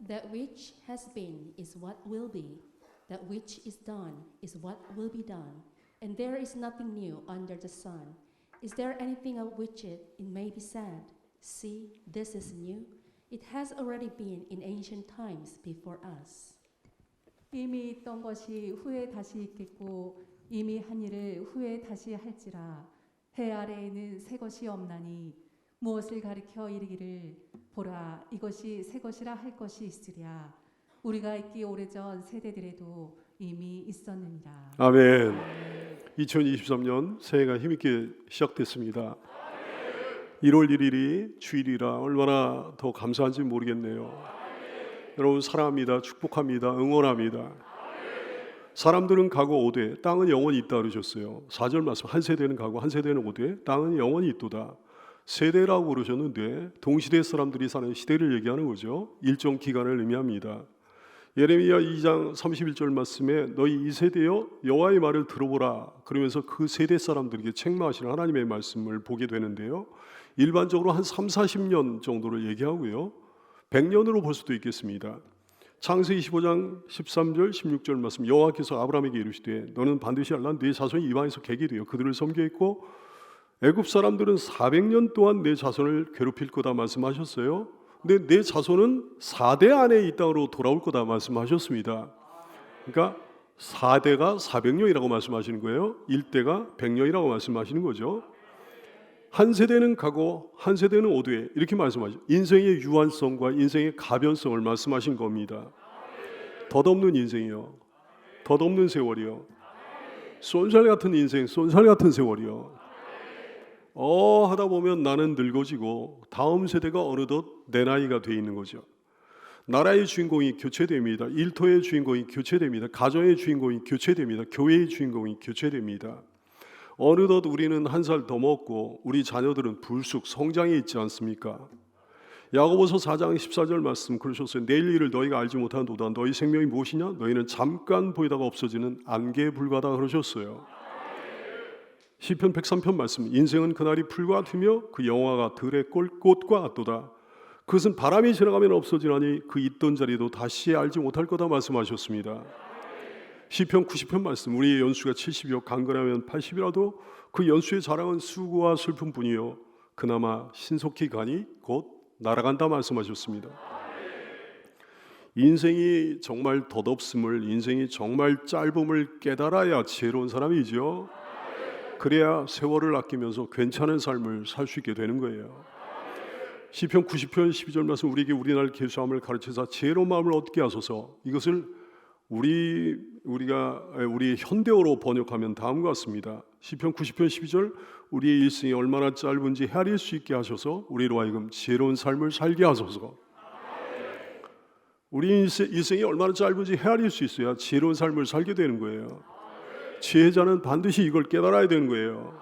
That which has been is what will be. That which is done is what will be done. And there is nothing new under the sun. Is there anything of which it may be said, see, this is new? It has already been in ancient times before us. 이미 있던 것이 후에 다시 있겠고 이미 한 일을 후에 다시 할지라. 해 아래에는 새 것이 없나니 무엇을 가리켜 이르기를 보라 이것이 새 것이라 할 것이 있으랴. 우리가 있기 오래전 세대들에도 이미 있었느니라. 아멘. 2023년 새해가 힘있게 시작됐습니다. 1월 1일이 주일이라 얼마나 더 감사한지 모르겠네요. 여러분 사랑합니다. 축복합니다. 응원합니다. 사람들은 가고 오되 땅은 영원히 있다 그러셨어요. 4절 말씀 한 세대는 가고 한 세대는 오되 땅은 영원히 있도다. 세대라고 그러셨는데 동시대 사람들이 사는 시대를 얘기하는 거죠. 일정 기간을 의미합니다. 예레미야 2장 31절 말씀에 너희 이 세대여 여호와의 말을 들어보라 그러면서 그 세대 사람들에게 책망하시는 하나님의 말씀을 보게 되는데요. 일반적으로 한 3, 40년 정도를 얘기하고요. 100년으로 볼 수도 있겠습니다. 창세기 25장 13절 16절 말씀 여호와께서 아브라함에게 이르시되 너는 반드시 알라 네 자손이 이방에서 개게 되어 그들을 섬기겠고 애굽 사람들은 400년 동안 내 자손을 괴롭힐 거다 말씀하셨어요. 근데 내 자손은 4대 안에 이 땅으로 돌아올 거다 말씀하셨습니다. 그러니까 4대가 400년이라고 말씀하시는 거예요. 1대가 100년이라고 말씀하시는 거죠. 한 세대는 가고 한 세대는 오되 이렇게 말씀하죠. 인생의 유한성과 인생의 가변성을 말씀하신 겁니다. 덧없는 인생이요, 덧없는 세월이요, 쏜살 같은 인생, 쏜살 같은 세월이요. 하다 보면 나는 늙어지고 다음 세대가 어느덧 내 나이가 돼 있는 거죠. 나라의 주인공이 교체됩니다. 일터의 주인공이 교체됩니다. 가정의 주인공이 교체됩니다. 교회의 주인공이 교체됩니다. 어느덧 우리는 한 살 더 먹고 우리 자녀들은 불쑥 성장해 있지 않습니까? 야고보서 4장 14절 말씀 그러셨어요. 내일 일을 너희가 알지 못하는도다. 너희 생명이 무엇이냐? 너희는 잠깐 보이다가 없어지는 안개에 불과하다 그러셨어요. 시편 103편 말씀 인생은 그날이 풀과 같으며 그 영화가 들의 꽃과 같도다. 그것은 바람이 지나가면 없어지나니 그 있던 자리도 다시 알지 못할 거다 말씀하셨습니다. 시편 90편 말씀 우리의 연수가 70이요 강건하면 80이라도 그 연수의 자랑은 수고와 슬픔뿐이요 그나마 신속히 가니 곧 날아간다 말씀하셨습니다. 인생이 정말 덧없음을 인생이 정말 짧음을 깨달아야 지혜로운 사람이죠. 그래야 세월을 아끼면서 괜찮은 삶을 살 수 있게 되는 거예요. 시편 90편 12절 말씀 우리에게 우리날 계수함을 가르치사 지혜로운 마음을 얻게 하소서. 이것을 우리가 우리 현대어로 번역하면 다음과 같습니다. 시편 90편 12절 우리의 일생이 얼마나 짧은지 헤아릴 수 있게 하셔서 우리로 하여금 지혜로운 삶을 살게 하소서. 우리 일생이 얼마나 짧은지 헤아릴 수 있어야 지혜로운 삶을 살게 되는 거예요. 지혜자는 반드시 이걸 깨달아야 되는 거예요.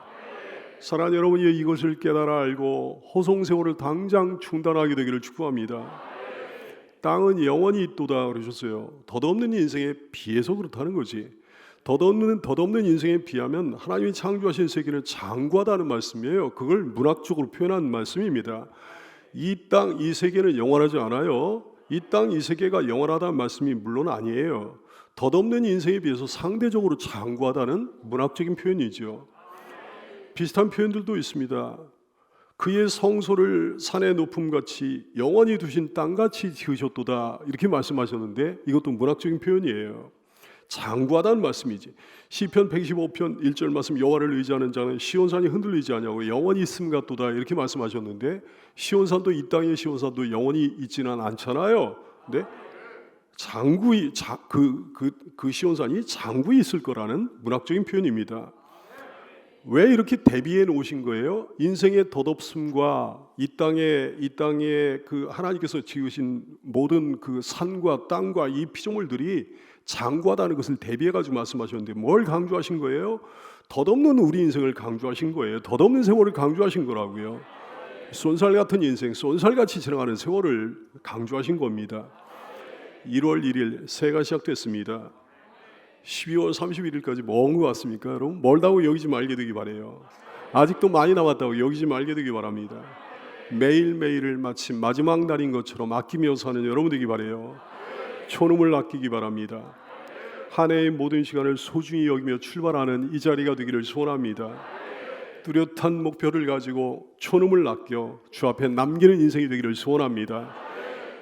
사랑하는 여러분이 이것을 깨달아 알고 허송세월을 당장 중단하게 되기를 축복합니다. 땅은 영원히 있도다 그러셨어요. 덧없는 인생에 비해서 그렇다는 거지. 덧없는 인생에 비하면 하나님이 창조하신 세계는 장구하다는 말씀이에요. 그걸 문학적으로 표현한 말씀입니다. 이 땅, 이 세계는 영원하지 않아요. 이 땅, 이 세계가 영원하다는 말씀이 물론 아니에요. 덧없는 인생에 비해서 상대적으로 장구하다는 문학적인 표현이죠. 비슷한 표현들도 있습니다. 그의 성소를 산의 높음같이 영원히 두신 땅같이 지으셨도다 이렇게 말씀하셨는데 이것도 문학적인 표현이에요. 장구하다는 말씀이지. 시편 115편 1절 말씀 여호와를 의지하는 자는 시온산이 흔들리지 아니하고 영원히 있음 같도다 이렇게 말씀하셨는데 시온산도 이 땅의 시온산도 영원히 있지는 않잖아요. 근데 그 시온산이 장구히 있을 거라는 문학적인 표현입니다. 왜 이렇게 대비해 놓으신 거예요? 인생의 덧없음과 이 땅에 그 하나님께서 지으신 모든 그 산과 땅과 이 피조물들이 장구하다는 것을 대비해 가지고 말씀하셨는데 뭘 강조하신 거예요? 덧없는 우리 인생을 강조하신 거예요. 덧없는 세월을 강조하신 거라고요. 쏜살 같은 인생, 쏜살같이 지나가는 세월을 강조하신 겁니다. 1월 1일 새해가 시작됐습니다. 12월 31일까지 먼 것 같습니까? 여러분 멀다고 여기지 말게 되기 바라요. 아직도 많이 남았다고 여기지 말게 되기 바랍니다. 매일매일을 마치 마지막 날인 것처럼 아끼며 사는 여러분 되기 바라요. 초놈을 아끼기 바랍니다. 한 해의 모든 시간을 소중히 여기며 출발하는 이 자리가 되기를 소원합니다. 뚜렷한 목표를 가지고 초놈을 아껴 주 앞에 남기는 인생이 되기를 소원합니다.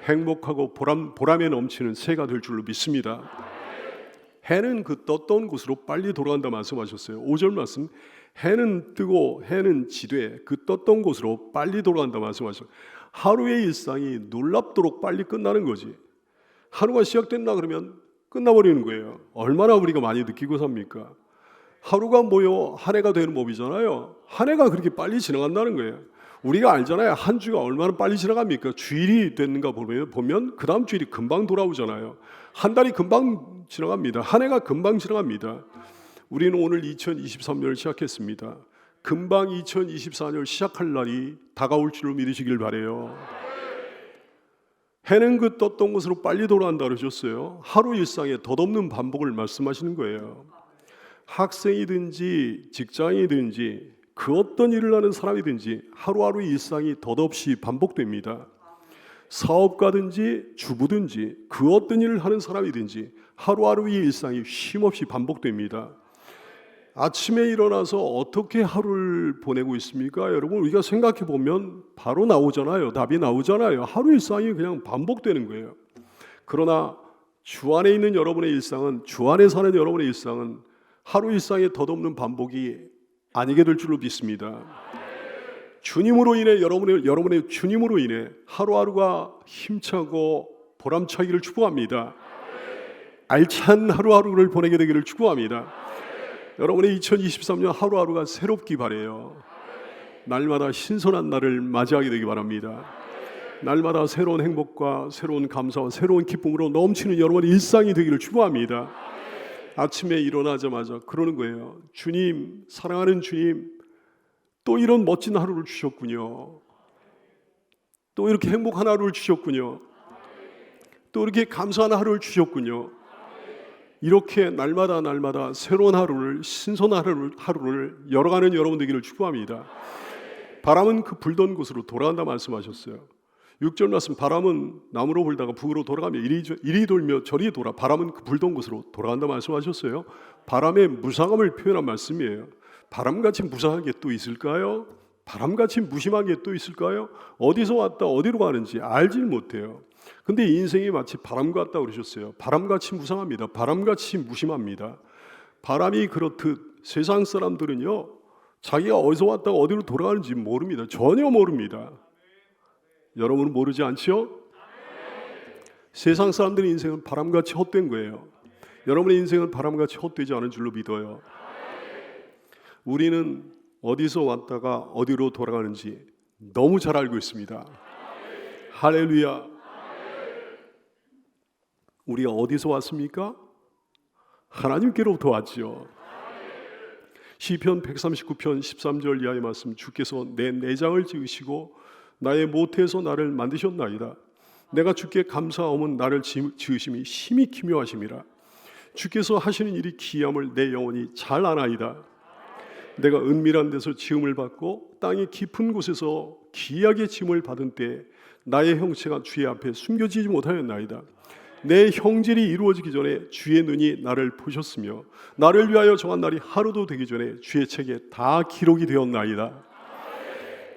행복하고 보람에 넘치는 새해가 될 줄로 믿습니다. 해는 그 떴던 곳으로 빨리 돌아간다 말씀하셨어요. 5절 말씀, 해는 뜨고 해는 지되 그 떴던 곳으로 빨리 돌아간다 말씀하셨어요. 하루의 일상이 놀랍도록 빨리 끝나는 거지. 하루가 시작됐나 그러면 끝나버리는 거예요. 얼마나 우리가 많이 느끼고 삽니까? 하루가 뭐요? 한 해가 되는 법이잖아요. 한 해가 그렇게 빨리 지나간다는 거예요. 우리가 알잖아요. 한 주가 얼마나 빨리 지나갑니까? 주일이 됐는가 보면 그 다음 주일이 금방 돌아오잖아요. 한 달이 금방 지나갑니다. 한 해가 금방 지나갑니다. 우리는 오늘 2023년을 시작했습니다. 금방 2024년을 시작할 날이 다가올 줄로 믿으시길 바라요. 해는 그 떴던 곳으로 빨리 돌아간다 그러셨어요. 하루 일상의 덧없는 반복을 말씀하시는 거예요. 학생이든지 직장이든지 그 어떤 일을 하는 사람이든지 하루하루 일상이 덧없이 반복됩니다. 사업가든지 주부든지 그 어떤 일을 하는 사람이든지 하루하루의 일상이 쉼없이 반복됩니다. 아침에 일어나서 어떻게 하루를 보내고 있습니까? 여러분, 우리가 생각해 보면 바로 나오잖아요. 답이 나오잖아요. 하루 일상이 그냥 반복되는 거예요. 그러나 주 안에 있는 여러분의 일상은, 주 안에 사는 여러분의 일상은 하루 일상의 덧없는 반복이 아니게 될 줄로 믿습니다. 주님으로 인해 여러분의 주님으로 인해 하루하루가 힘차고 보람차기를 축복합니다. 알찬 하루하루를 보내게 되기를 축복합니다. 여러분의 2023년 하루하루가 새롭기 바라요. 날마다 신선한 날을 맞이하게 되기 바랍니다. 날마다 새로운 행복과 새로운 감사와 새로운 기쁨으로 넘치는 여러분의 일상이 되기를 축복합니다. 아침에 일어나자마자 그러는 거예요. 주님, 사랑하는 주님, 또 이런 멋진 하루를 주셨군요. 또 이렇게 행복한 하루를 주셨군요. 또 이렇게 감사한 하루를 주셨군요. 이렇게 날마다 새로운 하루를, 신선한 하루를 열어가는 여러분 되기를 축복합니다. 바람은 그 불던 곳으로 돌아간다 말씀하셨어요. 6절 말씀, 바람은 남으로 불다가 북으로 돌아가며 이리 돌며 저리 돌아 바람은 그 불던 곳으로 돌아간다 말씀하셨어요. 바람의 무상함을 표현한 말씀이에요. 바람같이 무상한 게 또 있을까요? 바람같이 무심한 게 또 있을까요? 어디서 왔다 어디로 가는지 알질 못해요. 근데 인생이 마치 바람 같다 그러셨어요. 바람같이 무상합니다. 바람같이 무심합니다. 바람이 그렇듯 세상 사람들은요, 자기가 어디서 왔다가 어디로 돌아가는지 모릅니다. 전혀 모릅니다. 여러분은 모르지 않죠? 세상 사람들의 인생은 바람같이 헛된 거예요. 여러분의 인생은 바람같이 헛되지 않은 줄로 믿어요. 우리는 어디서 왔다가 어디로 돌아가는지 너무 잘 알고 있습니다. 할렐루야. 우리가 어디서 왔습니까? 하나님께로부터 왔지요. 시편 139편 13절 이하의 말씀, 주께서 내 내장을 지으시고 나의 모태에서 나를 만드셨나이다. 내가 주께 감사하오면 나를 지으심이 심히 기묘하심이라. 주께서 하시는 일이 기이함을 내 영혼이 잘 아나이다. 내가 은밀한 데서 지음을 받고 땅의 깊은 곳에서 기이하게 지음을 받은 때 나의 형체가 주의 앞에 숨겨지지 못하였나이다. 내 형질이 이루어지기 전에 주의 눈이 나를 보셨으며 나를 위하여 정한 날이 하루도 되기 전에 주의 책에 다 기록이 되었나이다.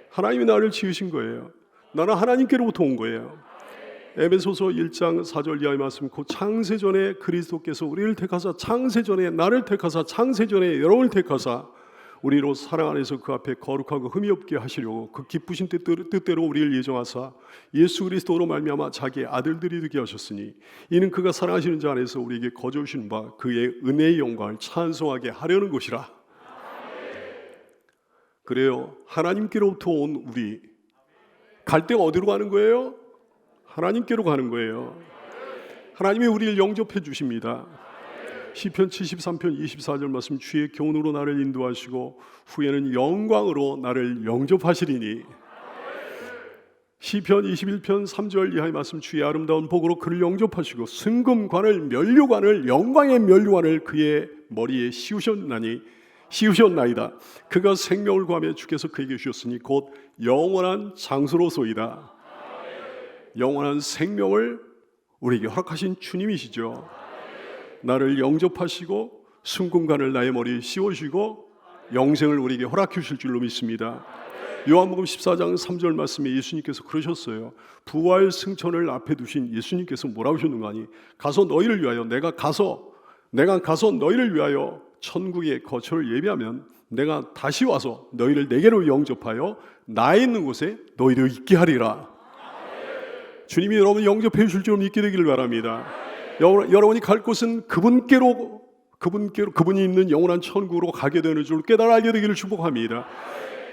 하나님이 나를 지으신 거예요. 나는 하나님께로부터 온 거예요. 에베소서 1장 4절 이하의 말씀, 그 창세전에 그리스도께서 우리를 택하사 창세전에 나를 택하사 창세전에 여러분을 택하사 우리로 사랑 안에서 그 앞에 거룩하고 흠이 없게 하시려고 그 기쁘신 뜻대로 우리를 예정하사 예수 그리스도로 말미암아 자기의 아들들이 되게 하셨으니 이는 그가 사랑하시는 자 안에서 우리에게 거저 주신 바 그의 은혜의 영광을 찬송하게 하려는 것이라. 그래요. 하나님께로부터 온 우리 갈 때가 어디로 가는 거예요? 하나님께로 가는 거예요. 하나님이 우리를 영접해 주십니다. 시편 73편 24절 말씀, 주의 교훈으로 나를 인도하시고 후에는 영광으로 나를 영접하시리니. 시편 21편 3절 이하의 말씀, 주의 아름다운 복으로 그를 영접하시고 순금관을 면류관을 영광의 면류관을 그의 머리에 씌우셨나니 씌우셨나이다. 그가 생명을 구하며 주께서 그에게 주셨으니 곧 영원한 장수로소이다. 영원한 생명을 우리에게 허락하신 주님이시죠. 나를 영접하시고 순금관을 나의 머리에 씌워주시고 영생을 우리에게 허락해 주실 줄로 믿습니다. 요한복음 14장 3절 말씀에 예수님께서 그러셨어요. 부활 승천을 앞에 두신 예수님께서 뭐라고 하셨는가 하니 가서 너희를 위하여 내가 가서 너희를 위하여 천국의 거처를 예비하면 내가 다시 와서 너희를 내게로 영접하여 나에 있는 곳에 너희도 있게 하리라. 주님이 여러분 영접해 주실 줄 믿게 되기를 바랍니다. 여러분이 갈 곳은 그분이 있는 영원한 천국으로 가게 되는 줄 깨달아 알게 되기를 축복합니다.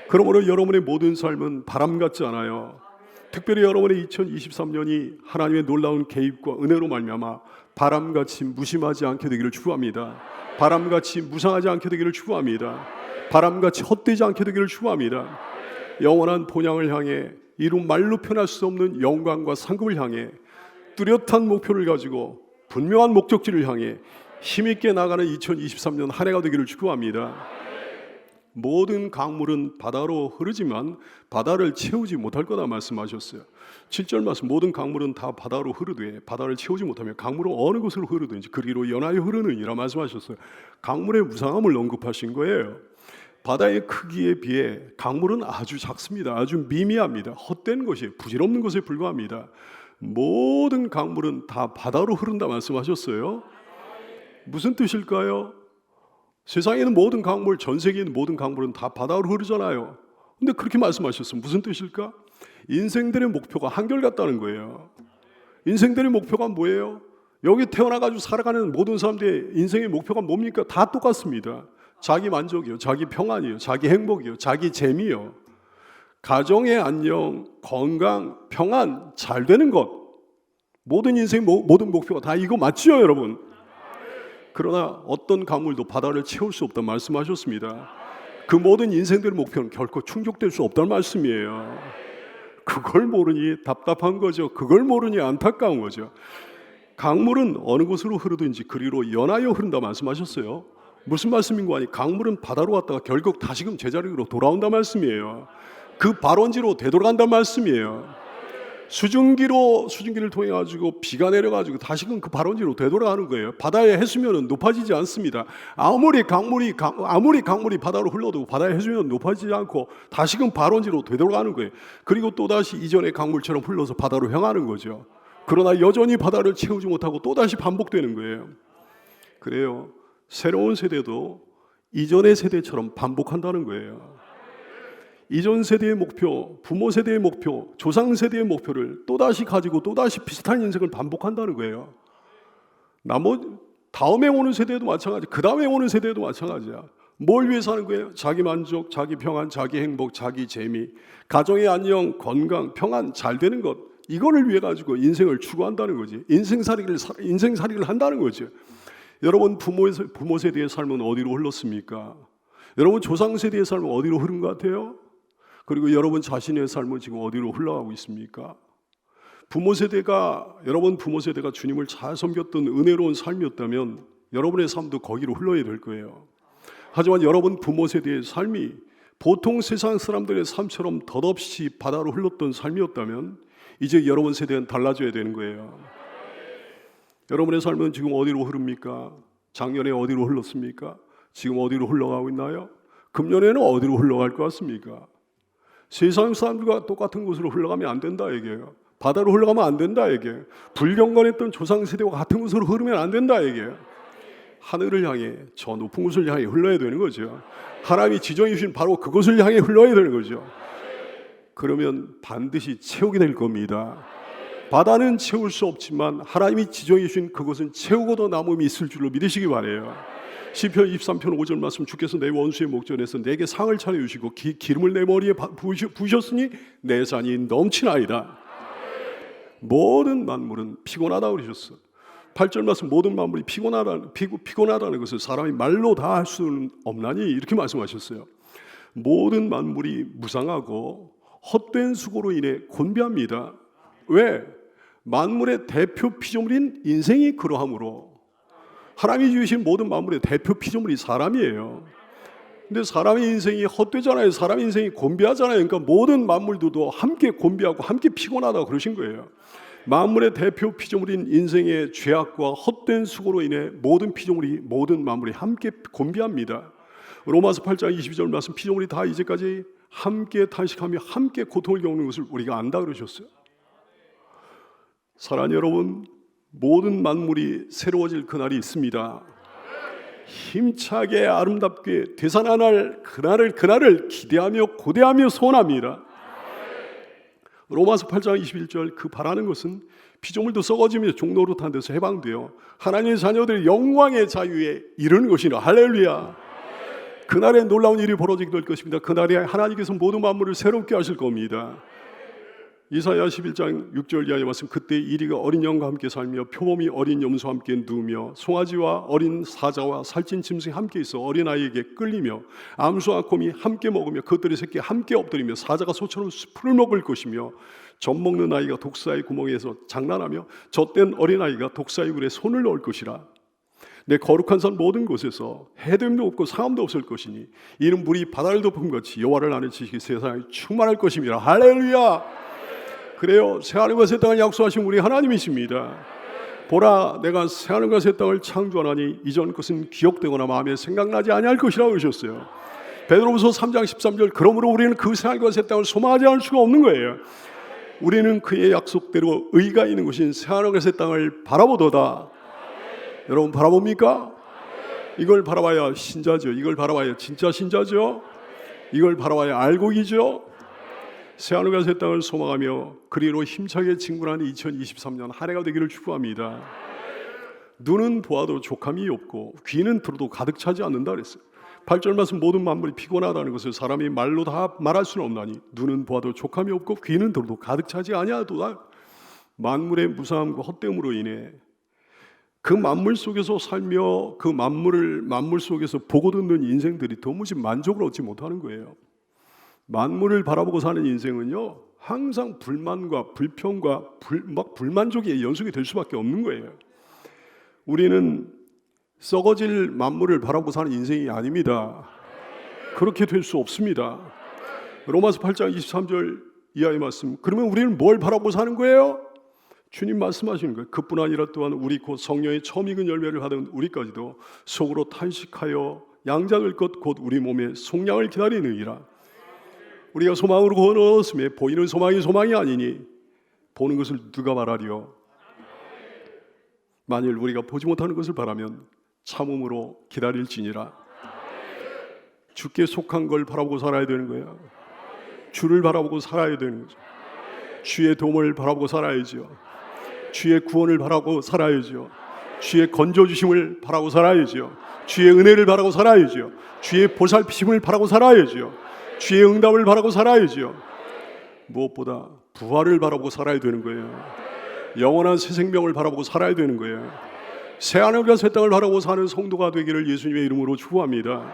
그러므로 여러분의 모든 삶은 바람 같지 않아요. 특별히 여러분의 2023년이 하나님의 놀라운 개입과 은혜로 말미암아 바람같이 무심하지 않게 되기를 축복합니다. 바람같이 무상하지 않게 되기를 축복합니다. 바람같이 헛되지 않게 되기를 축복합니다. 영원한 본향을 향해 이루 말로 표현할 수 없는 영광과 상급을 향해 뚜렷한 목표를 가지고 분명한 목적지를 향해 힘있게 나가는 2023년 한 해가 되기를 축복합니다. 모든 강물은 바다로 흐르지만 바다를 채우지 못할 거다 말씀하셨어요. 7절 말씀 모든 강물은 다 바다로 흐르되 바다를 채우지 못하면 강물은 어느 곳으로 흐르든지 그리로 연하여 흐르느니라 말씀하셨어요. 강물의 무상함을 언급하신 거예요. 바다의 크기에 비해 강물은 아주 작습니다. 아주 미미합니다. 헛된 것이 부질없는 것에 불과합니다. 모든 강물은 다 바다로 흐른다 말씀하셨어요. 무슨 뜻일까요? 세상에 있는 모든 강물, 전 세계에 있는 모든 강물은 다 바다로 흐르잖아요. 근데 그렇게 말씀하셨어요. 무슨 뜻일까? 인생들의 목표가 한결같다는 거예요. 인생들의 목표가 뭐예요? 여기 태어나가지고 살아가는 모든 사람들의 인생의 목표가 뭡니까? 다 똑같습니다. 자기 만족이요, 자기 평안이요, 자기 행복이요, 자기 재미요, 가정의 안녕, 건강, 평안, 잘 되는 것. 모든 인생 모든 목표가 다 이거 맞지요, 여러분? 그러나 어떤 강물도 바다를 채울 수 없다는 말씀하셨습니다. 그 모든 인생들의 목표는 결코 충족될 수 없다는 말씀이에요. 그걸 모르니 답답한 거죠. 그걸 모르니 안타까운 거죠. 강물은 어느 곳으로 흐르든지 그리로 연하여 흐른다 말씀하셨어요. 무슨 말씀인가 하니 강물은 바다로 갔다가 결국 다시금 제자리로 돌아온다 말씀이에요. 그 발원지로 되돌아간다 말씀이에요. 수증기를 통해 가지고 비가 내려 가지고 다시금 그 발원지로 되돌아가는 거예요. 바다의 해수면은 높아지지 않습니다. 아무리 강물이 바다로 흘러도 바다의 해수면은 높아지지 않고 다시금 발원지로 되돌아가는 거예요. 그리고 또 다시 이전의 강물처럼 흘러서 바다로 향하는 거죠. 그러나 여전히 바다를 채우지 못하고 또 다시 반복되는 거예요. 그래요. 새로운 세대도 이전의 세대처럼 반복한다는 거예요. 이전 세대의 목표, 부모 세대의 목표, 조상 세대의 목표를 또다시 가지고 또다시 비슷한 인생을 반복한다는 거예요. 다음에 오는 세대도 마찬가지, 그 다음에 오는 세대도 마찬가지야. 뭘 위해서 하는 거예요? 자기 만족, 자기 평안, 자기 행복, 자기 재미, 가정의 안녕, 건강, 평안, 잘 되는 것, 이거를 위해 가지고 인생을 추구한다는 거지. 인생살이를 한다는 거죠. 여러분 부모 세대의 삶은 어디로 흘렀습니까? 여러분 조상 세대의 삶은 어디로 흐른 것 같아요? 그리고 여러분 자신의 삶은 지금 어디로 흘러가고 있습니까? 여러분 부모 세대가 주님을 잘 섬겼던 은혜로운 삶이었다면 여러분의 삶도 거기로 흘러야 될 거예요. 하지만 여러분 부모 세대의 삶이 보통 세상 사람들의 삶처럼 덧없이 바다로 흘렀던 삶이었다면 이제 여러분 세대는 달라져야 되는 거예요. 여러분의 삶은 지금 어디로 흐릅니까? 작년에 어디로 흘렀습니까? 지금 어디로 흘러가고 있나요? 금년에는 어디로 흘러갈 것 같습니까? 세상 사람들과 똑같은 곳으로 흘러가면 안 된다 얘기예요. 바다로 흘러가면 안 된다 얘기예요. 불경건했던 조상 세대와 같은 곳으로 흐르면 안 된다 얘기예요. 하늘을 향해 저 높은 곳을 향해 흘러야 되는 거죠. 하나님이 지정해 주신 바로 그곳을 향해 흘러야 되는 거죠. 그러면 반드시 채우게 될 겁니다. 바다는 채울 수 없지만 하나님이 지정해 주신 그곳은 채우고도 남음이 있을 줄로 믿으시기 바라요. 시편 23편 5절 말씀 주께서 내 원수의 목전에서 내게 상을 차려 주시고 기름을 내 머리에 부으셨으니 내 산이 넘치나이다. 모든 만물은 피곤하다고 그러셨어. 8절 말씀 모든 만물이 피곤하다는 것을 사람이 말로 다 할 수는 없나니 이렇게 말씀하셨어요. 모든 만물이 무상하고 헛된 수고로 인해 곤비합니다. 왜? 만물의 대표 피조물인 인생이 그러함으로 하나님이 주신 모든 만물의 대표 피조물이 사람이에요. 근데 사람의 인생이 헛되잖아요. 사람의 인생이 곤비하잖아요. 그러니까 모든 만물들도 함께 곤비하고 함께 피곤하다고 그러신 거예요. 만물의 대표 피조물인 인생의 죄악과 헛된 수고로 인해 모든 피조물이, 모든 만물이 함께 곤비합니다. 로마서 8장 22절 말씀, 피조물이 다 이제까지 함께 탄식하며 함께 고통을 겪는 것을 우리가 안다 그러셨어요. 사랑하는 여러분, 모든 만물이 새로워질 그날이 있습니다. 힘차게 아름답게 되살아날 그날을 기대하며 고대하며 소원합니다. 로마서 8장 21절, 그 바라는 것은 피조물도 썩어지며 종노릇한 데서 해방되어 하나님의 자녀들의 영광의 자유에 이르는 것이라. 할렐루야. 그날에 놀라운 일이 벌어지게 될 것입니다. 그날에 하나님께서 모든 만물을 새롭게 하실 겁니다. 이사야 11장 6절 이하의 말씀, 그때 이리가 어린 양과 함께 살며 표범이 어린 염소와 함께 누우며 송아지와 어린 사자와 살찐 짐승이 함께 있어 어린아이에게 끌리며 암수와 곰이 함께 먹으며 그것들의 새끼 함께 엎드리며 사자가 소처럼 풀을 먹을 것이며 젖 먹는 아이가 독사의 구멍에서 장난하며 젖된 어린아이가 독사의 굴에 손을 넣을 것이라. 내 거룩한 산 모든 곳에서 해됨도 없고 상함도 없을 것이니 이는 물이 바다를 덮은 같이 여호와를 아는 지식이 세상에 충만할 것입니다. 할렐루야. 그래요. 새하늘과 새 땅을 약속하신 우리 하나님이십니다. 보라, 내가 새하늘과 새 땅을 창조하나니 이전 것은 기억되거나 마음에 생각나지 아니할 것이라고 그러셨어요. 베드로후서 3장 13절, 그러므로 우리는 그 새하늘과 새 땅을 소망하지 않을 수가 없는 거예요. 우리는 그의 약속대로 의가 있는 곳인 새하늘과 새 땅을 바라보도다. 여러분 바라봅니까? 이걸 바라봐야 신자죠. 이걸 바라봐야 진짜 신자죠. 이걸 바라봐야 알곡이죠. 새하늘과 새 땅을 소망하며 그리로 힘차게 진군하는 2023년 한 해가 되기를 축복합니다. 눈은 보아도 족함이 없고 귀는 들어도 가득 차지 않는다 그랬어요. 8절 말씀, 모든 만물이 피곤하다는 것을 사람이 말로 다 말할 수는 없나니 눈은 보아도 족함이 없고 귀는 들어도 가득 차지 아니하도다. 만물의 무상함과 헛됨으로 인해 그 만물 속에서 살며 그 만물 속에서 보고 듣는 인생들이 도무지 만족을 얻지 못하는 거예요. 만물을 바라보고 사는 인생은요, 항상 불만과 불평과 불만족의 연속이 될 수밖에 없는 거예요. 우리는 썩어질 만물을 바라보고 사는 인생이 아닙니다. 그렇게 될 수 없습니다. 로마서 8장 23절 이하의 말씀, 그러면 우리는 뭘 바라보고 사는 거예요? 주님 말씀하시는 거예요. 그뿐 아니라 또한 우리 곧 성령의 처음 익은 열매를 받은 우리까지도 속으로 탄식하여 양장을 것 곧 우리 몸의 속량을 기다리느니라. 우리가 소망으로 구원 얻었으며 보이는 소망이 소망이 아니니 보는 것을 누가 바라리요? 만일 우리가 보지 못하는 것을 바라면 참음으로 기다릴지니라. 주께 속한 걸 바라보고 살아야 되는 거예요. 주를 바라보고 살아야 되는 거죠. 주의 도움을 바라보고 살아야죠. 주의 구원을 바라고 살아야죠. 주의 건져주심을 바라고 살아야죠. 주의 은혜를 바라고 살아야죠. 주의 보살피심을 바라고 살아야죠. 주의 응답을 바라고 살아야죠. 무엇보다 부활을 바라보고 살아야 되는 거예요. 영원한 새 생명을 바라보고 살아야 되는 거예요. 새 하늘과 새 땅을 바라보고 사는 성도가 되기를 예수님의 이름으로 축복합니다.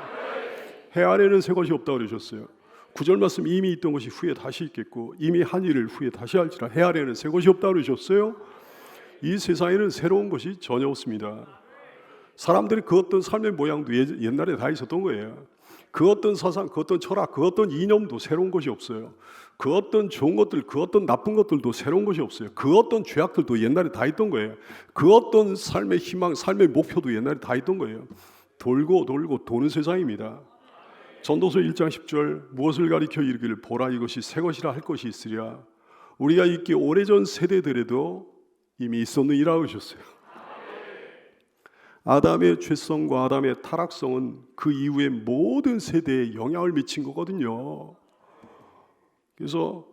해 아래는 새 것이 없다고 그러셨어요. 9절 말씀, 이미 있던 것이 후에 다시 있겠고 이미 한 일을 후에 다시 할지라. 해 아래는 새 것이 없다고 그러셨어요. 이 세상에는 새로운 것이 전혀 없습니다. 사람들이 그 어떤 삶의 모양도 옛날에 다 있었던 거예요. 그 어떤 사상, 그 어떤 철학, 그 어떤 이념도 새로운 것이 없어요. 그 어떤 좋은 것들, 그 어떤 나쁜 것들도 새로운 것이 없어요. 그 어떤 죄악들도 옛날에 다 있던 거예요. 그 어떤 삶의 희망, 삶의 목표도 옛날에 다 있던 거예요. 돌고 돌고 도는 세상입니다. 전도서 1장 10절, 무엇을 가리켜 이르기를 보라 이것이 새 것이라 할 것이 있으랴. 우리가 있기 오래전 세대들에도 이미 있었느니라 하셨어요. 아담의 죄성과 아담의 타락성은 그 이후의 모든 세대에 영향을 미친 거거든요. 그래서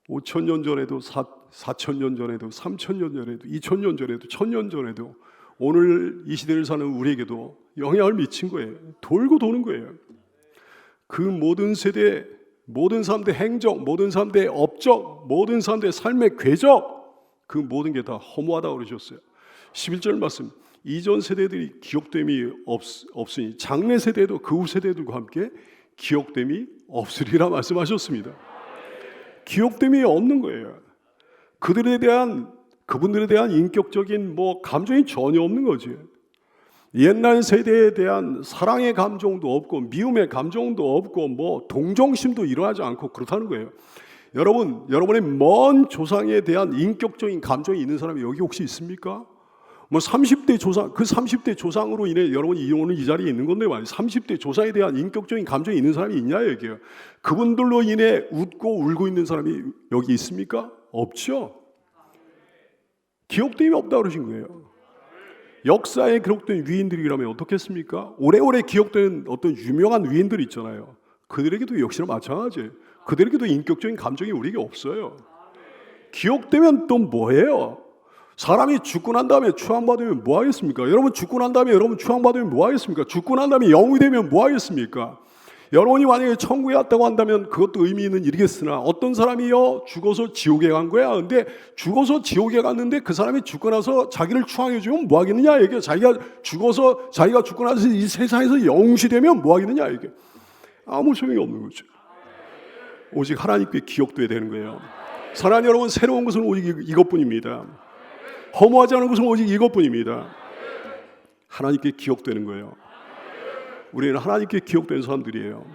5,000년 전에도 4,000년 전에도 3,000년 전에도 2,000년 전에도 1,000년 전에도 오늘 이 시대를 사는 우리에게도 영향을 미친 거예요. 돌고 도는 거예요. 그 모든 세대, 모든 사람들의 행적, 모든 사람들의 업적, 모든 사람들의 삶의 궤적, 그 모든 게 다 허무하다고 그러셨어요. 11절 말씀, 이전 세대들이 기억됨이 없으니 장래 세대도 그 후 세대들과 함께 기억됨이 없으리라 말씀하셨습니다. 기억됨이 없는 거예요. 그분들에 대한 인격적인 감정이 전혀 없는 거지. 옛날 세대에 대한 사랑의 감정도 없고 미움의 감정도 없고 뭐 동정심도 일어나지 않고 그렇다는 거예요. 여러분의 먼 조상에 대한 인격적인 감정이 있는 사람이 여기 혹시 있습니까? 뭐 30대 조상, 그 30대 조상으로 인해 여러분이 오늘 이 자리에 있는 건데 말이에요. 30대 조상에 대한 인격적인 감정이 있는 사람이 있냐 얘기예요. 그분들로 인해 웃고 울고 있는 사람이 여기 있습니까? 없죠. 기억됨이 없다 그러신 거예요. 역사에 기록된 위인들이라면 어떻겠습니까? 오래오래 기억되는 어떤 유명한 위인들 있잖아요. 그들에게도 역시나 마찬가지예요. 그들에게도 인격적인 감정이 우리에게 없어요. 기억되면 또 뭐예요? 사람이 죽고 난 다음에 추앙받으면 뭐 하겠습니까? 여러분 죽고 난 다음에 여러분 추앙받으면 뭐 하겠습니까? 죽고 난 다음에 영웅이 되면 뭐 하겠습니까? 여러분이 만약에 천국에 왔다고 한다면 그것도 의미 있는 일이겠으나 어떤 사람이요 죽어서 지옥에 간 거야. 근데 죽어서 지옥에 갔는데 그 사람이 죽고 나서 자기를 추앙해 주면 뭐 하겠느냐 이게. 자기가 죽고 나서 이 세상에서 영웅이 되면 뭐 하겠느냐 이게. 아무 소용이 없는 거죠. 오직 하나님께 기억돼야 되는 거예요. 사랑하는 여러분, 새로운 것은 오직 이것뿐입니다. 허무하지 않은 것은 오직 이것뿐입니다. 하나님께 기억되는 거예요. 우리는 하나님께 기억되는 사람들이에요.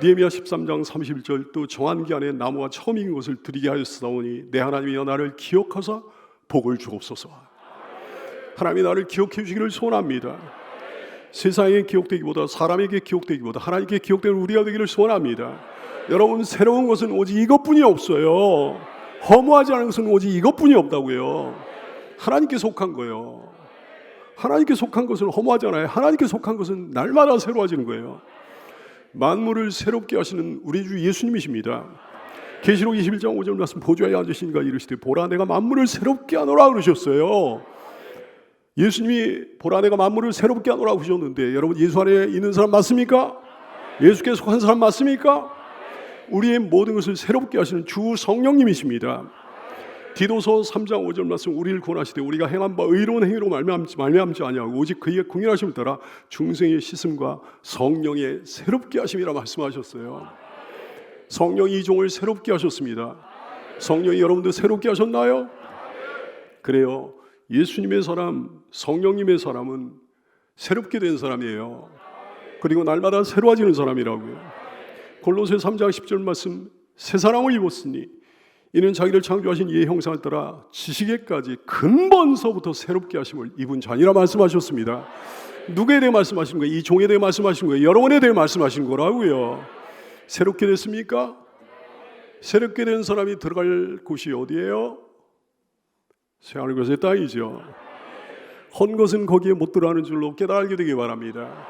느헤미야 13장 31절 또 정한 기한에 나무와 처음 익은 것을 드리게 하였사오니 내 하나님이여 나를 기억하사 복을 주옵소서. 하나님이 나를 기억해 주시기를 소원합니다. 세상에 기억되기보다 사람에게 기억되기보다 하나님께 기억되는 우리가 되기를 소원합니다. 여러분 새로운 것은 오직 이것뿐이 없어요. 허무하지 않은 것은 오직 이것뿐이 없다고요. 하나님께 속한 거예요. 하나님께 속한 것은 허무하잖아요. 하나님께 속한 것은 날마다 새로워지는 거예요. 만물을 새롭게 하시는 우리 주 예수님이십니다. 계시록 21장 5절 말씀 보좌에 앉으시니가 이르시되 보라 내가 만물을 새롭게 하노라 그러셨어요. 예수님이 보라 내가 만물을 새롭게 하노라 그러셨는데 여러분 예수 안에 있는 사람 맞습니까? 예수께 속한 사람 맞습니까? 우리의 모든 것을 새롭게 하시는 주 성령님이십니다. 디도서 3장 5절 말씀 우리를 권하시되 우리가 행한 바 의로운 행위로 말미암지 아니하고 오직 그의 궁일하심을 따라 중생의 씻음과 성령의 새롭게 하심이라 말씀하셨어요. 성령이 이 종을 새롭게 하셨습니다. 성령이 여러분들 새롭게 하셨나요? 그래요. 예수님의 사람, 성령님의 사람은 새롭게 된 사람이에요. 그리고 날마다 새로워지는 사람이라고요. 골로새 3장 10절 말씀 새 사람을 입었으니 이는 자기를 창조하신 이의 형상을 따라 지식에까지 근본서부터 새롭게 하심을 입은 자니라 말씀하셨습니다. 누구에 대해 말씀하신 거예요? 이 종에 대해 말씀하신 거예요? 여러분에 대해 말씀하신 거라고요. 새롭게 됐습니까? 새롭게 된 사람이 들어갈 곳이 어디예요? 새하늘과 땅이죠. 헌 것은 거기에 못 들어가는 줄로 깨달게 되기 바랍니다.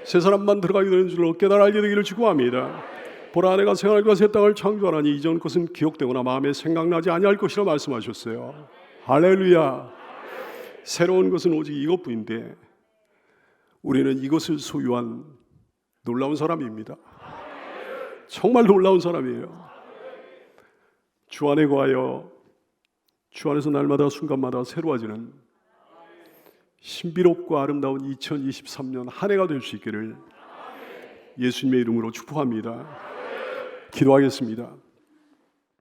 새 사람만 들어가게 되는 줄로 깨달게 되기를 축원합니다. 보라 내가 새하늘과 새 땅을 창조하나니 이전 것은 기억되거나 마음에 생각나지 아니할 것이라 말씀하셨어요. 할렐루야. 새로운 것은 오직 이것뿐인데 우리는 이것을 소유한 놀라운 사람입니다. 정말 놀라운 사람이에요. 주 안에 거하여 주 안에서 날마다 순간마다 새로워지는 신비롭고 아름다운 2023년 한 해가 될 수 있기를 예수님의 이름으로 축복합니다. 기도하겠습니다.